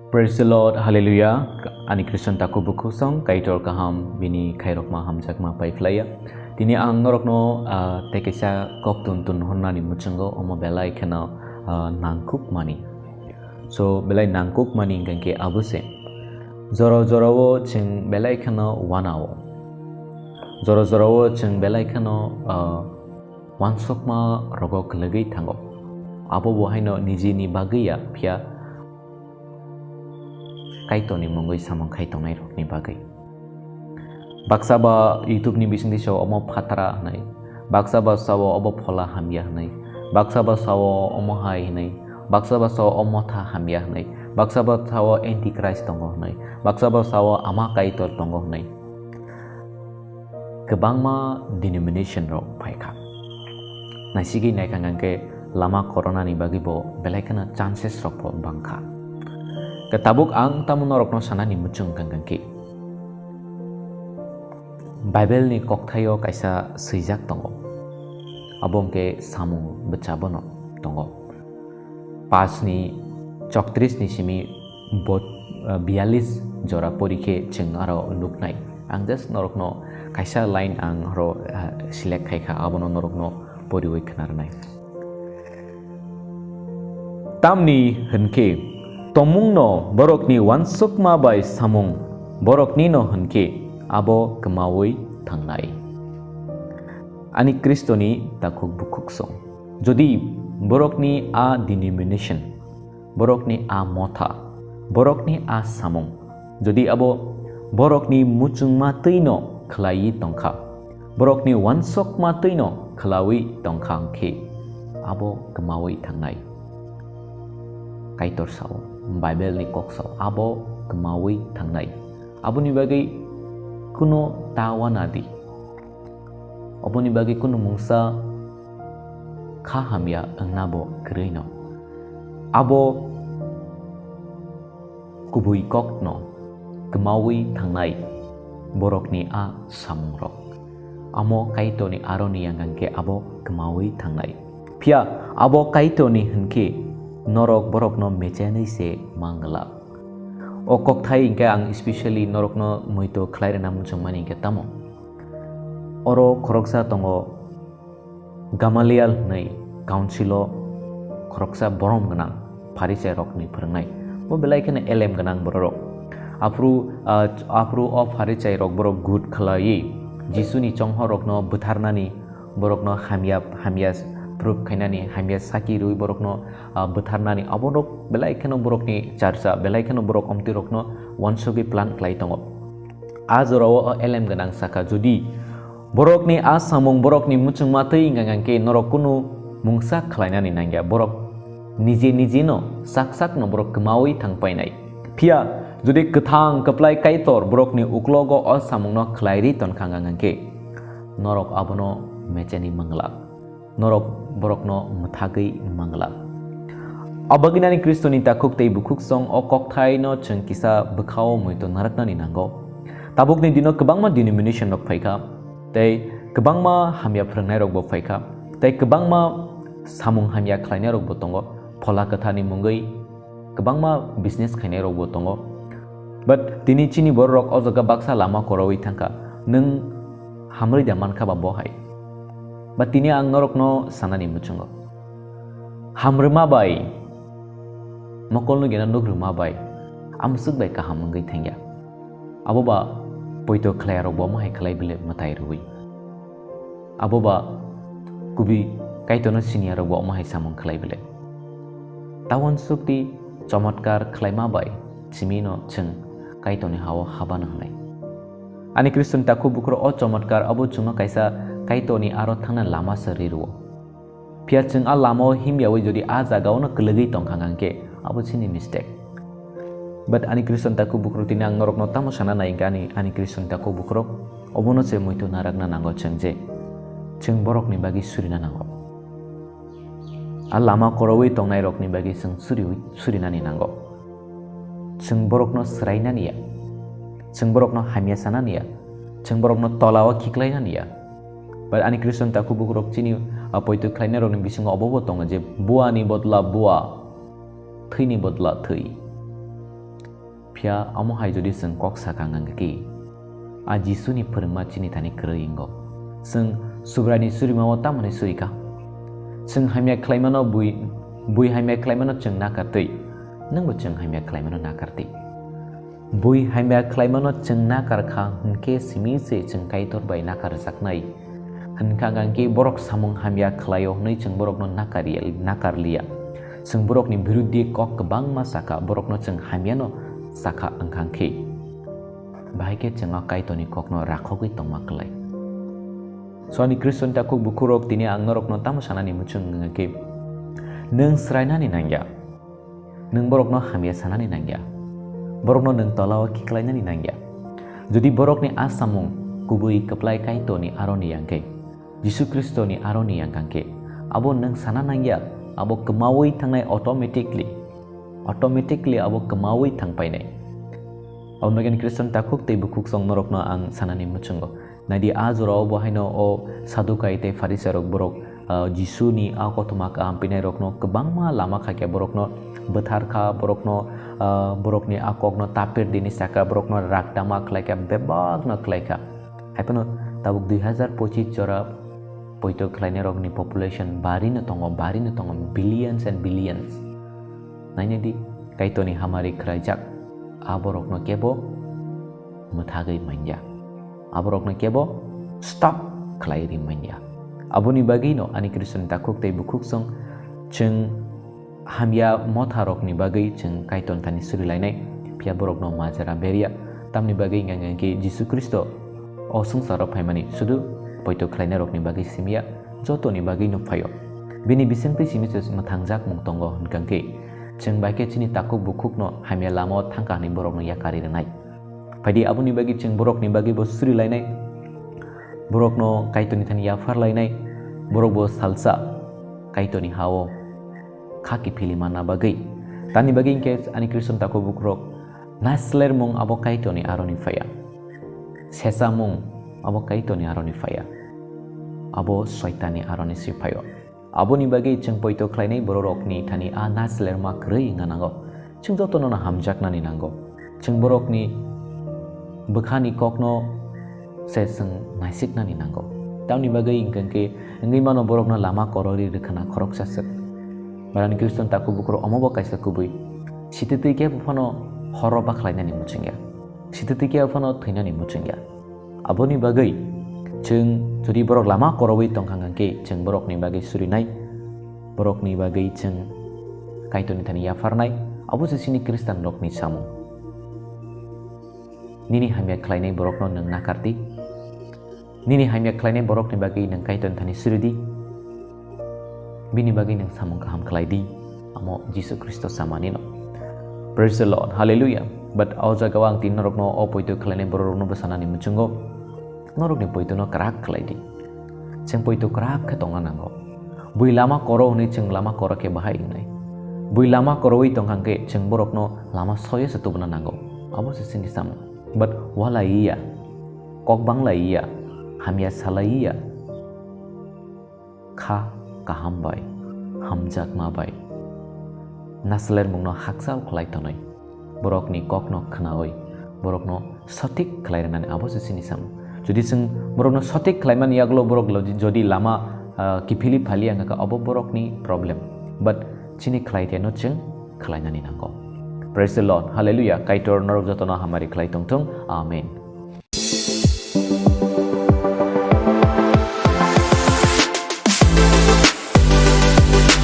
Praise the Lord, Hallelujah. Ani Kristen taku buku song kaitor kaham bini kairok maham jakma paiflaya. Dini ang norokno tekesa kok tuntun honnani mucungo omo belai kena nangkuk mani. So belai nangkuk mani gangke abuse. Zoro wo ching belai kena wanawo. Zoro wo ching belai kena wansokma rogok lagi tango. Abo bohaino niji ni bagiya pia kaito ni mongoi samong kaito nai rok ni bagai. Baksa ba YouTube ni bising di show omo phatara nai. Baksa ba sawo obo phola hamya nai. Baksa ba sawo omo hai nai. Baksa ba sawo omo tha hamya nai. Baksa ba sawo antichrist tongo nai. Baksa ba sawo ama kaito tongo nai. Kebangma denomination rok paika. Nai sigi nai kangangke lama corona ni bagi bo belai kana chances rok po bangka. Ketabuk ang tamu norok no sana ni mucung kangkangki. Bible ni kokthayo kaisa seijak tongo. Abong ke samung becabono tongo. Pas ni 34 ni simi bot 42 jora porike ceng aro luknai. Ang just norok no kaisa line ang ro select kai ka abono norok no poriwai khnarnai. Tamni henke Tomung no borok ni wansuk ma bai samung borok ni no henke abo kemawi thangnai. Ani Kristo ni takuk bukuk song. Jodi borok ni a denomination, borok ni a motha, borok ni a samung. Jodi abo borok ni mucung ma no khlai tongkha. Borok ni wansok ma no khlawi tongkha ke abo kemawi thangnai. Kaitor sao Bible ni kok sao abo kemawi thangnai. Abo ni bagai kuno tawanadi. Abo ni bagai kuno mungsa khahamya angnabo kreino. Abo kubui kok no kemawi thangnai. Borok ni a samungrok. Amo kaito ni aroni yang gangke abo kemawi thangnai. Pia abo kaito ni henke norok borok no mechanai se mangala. O kok thai ingke ang especially norok no muito khlaire namun chungmani ingke tamo. Oro khoroksa tongo Gamaliel nei councilo khoroksa borom ganang parisai rok ni pharangnai. Bo belai kene LM ganang borok. Apru of parisai rok borok good khlai. Jisuni chongho rok no butharnani borok no hamyas proof kainani hamya saki rui borok no betharnani aborok belai keno borok ni charsa belai keno borok omti rok no wansogi plan klai tongo azoro LM ganang saka jodi borok ni asamung borok ni muchung matei ngangke norok kunu mungsa khlainani nangya borok nije no sak no borok kemawi thangpainai pia jodi kethang keplai kaitor borok ni uklogo asamung no khlairi ton khangangke norok abono mechani mangla norok borok no mathagi mangla. Abaginani Kristo ni takuk tei bukuk song o kok thai no chung kisa bekhao muito narakna ni nango. Tabuk ni dino kebangma denomination rok phaika tei kebangma hamya phrangnai rok bo phaika tei kebangma samung hamya khlainai rok bo tongo phola katha ni mungoi kebangma business khainai rok bo tongo. But tini chini bor rok o jaga baksa lama koroi thangka nung hamri daman kha ba bohai. But tini ang norok no sanani muchungo. Hamrma bai. Mokol no gena nogruma bai. Amsuk bai ka hamangai thangya. Abo ba poito khlai ro bo mai khlai bile matai rui. Abo ba kubi kaito no senior ro bo mai samong khlai bile. Tawan sukti chamatkar khlai ma bai. Chimino chung kaito ni hawa habana hanai. Ani Kristen taku bukro o chamatkar abo chunga kaisa kaito ni aro thangna lama sariru. Pia chung a lama himyawi jodi a jagao na kelegi tongkhangangke abo chini mistake. But ani Kristen taku bukro tini ang norok no tamo sana naingani ani Kristen taku bukro obono che muito narakna nango chengje. Chung borok ni bagi surina nango. A lama korowi tongnai rok ni bagi sung surina ni nango. Chung borok no sraina niya. Chung borok no hamyasana niya. Chung borok no tolawa kiklaina niya. But ani Kristen taku bukurok chini apo itu khlainai rok ni bisingo obobo tonga je bua ni bodla bua thei ni bodla thei pia amo hai jodi seng kok sakangang ki a Jisu ni perma chini tani kreingo seng subrani suri mawa tamani surika seng hamya klaimano bui hamya klaimano cheng nakartei nangbo cheng hamya klaimano nakarti bui hamya klaimano cheng nakarkha hunke simi se cheng kaitor bai nakar saknai hanka gangke borok samung hamya klayo nei cheng borok no nakarlia seng borok ni biruddi kok kebang masaka borok no cheng hamya no saka angkangke bahike cheng kaitor ni kok no rakhogui tongmaklai so ani Kristen takuk bukurok tini angnorok no tamu sana ni muchung ngake neng sraina ni nangya neng borok no hamya sana ni nangya borok no neng tolawa kiklaina ni nangya jadi borok ni asamung kubui keplai kaito ni aroni yangke Yesus Kristo ni aroni yangkangke abo neng sana nangya abo kemawi tangnai automatically abo kemawi tangpai nai abo megan Kristen takuk te bukuk song norok no ang sana ni muchungo nadi azuro bohaino o sadukai te fariserok borok Jisu ni ako tumak ampinai rokno kebangma lama khake borok no betharkha borok ni akok no tapir dini saka borok no rakdama khlaika bebak no khlaika haipano tabuk 2025 jora poito khlaine rok ni population bari no tongo billions and billions naine di kaito ni hamari khrajak aborok no kebo muthagai manja aborok no kebo stop khlairi manja aboni bagino ani Kristen takuk te bukuk song cheng hamya motha rok ni bagai cheng kaiton tani suri lainai pia borok no majara beria tamni bagai ngangke Yesus Kristo o sungsaro phaimani sudu poito khlaina rok ni bagai simia joto ni bagai no phayo bini bisengpi simisus mathangjak mungtongo hunkangke cheng baike chini takuk bukuk no hamya lamo thangka ni borok no yakari renai phadi abuni bagi cheng borok ni bagi bo suri lainai borok no kaitoni thani yafar lainai borok bo salsa kaitoni hawo khaki filimana bagai tani bagai ke ani Kristen takuk bukrok nasler mung abo kaitoni aroni faya sesa mung abo kaitoni aroni faya abo soitani aroni sipayo abo ni bagai cheng poito khlainai borok ni thani a nasler ma krei nganango cheng joto no hamjak nani nango cheng borok ni bekhani kokno seseng naisik nani nango tauni bagai ingkangke ngai mano borok na lama korori rekhana khorok sasek barani Kristen takuk bukro omobo kaisa kubui sititi ke phano horo bakhlaina ni muchingya sititi ke phano thaina ni muchingya aboni bagai cheng jodi borok lama koroi tongkhangke cheng borok ni bagai surinai borok ni bagai cheng kaitoni thani yafarnai abo sini Kristen rok ni samu nini hamya khlainai borok no nang nakarti nini hamya khlainai borok ni bagai nang kaiton thani suridi bini bagai nang samung kaham khlaidi amo Yesus Kristus samanino praise the Lord hallelujah but auja gawang tin norok no opoito khlainai borok no basana ni muchungo norok ni poito no krak khlaidi cheng poito krak khatonga nango bui lama koro ni cheng lama koro ke bahai nai bui lama koroi tongkhangke cheng borok no lama soye setubna nango abo sini samu but wala iya kokbang la iya hamya sala iya kha kaham bai hamjak ma bai nasler mungno haksal khlai tonoi borok ni kokno khnaoi borok no sotik khlai rani abo sini sam jodi sing borok no sotik khlaiman yaglo borok jodi lama kipili phali angka abo borok ni problem but chini khlai te no cheng khlai nani nango praise the Lord hallelujah kaitor norok jotona hamari khlai tongtong amen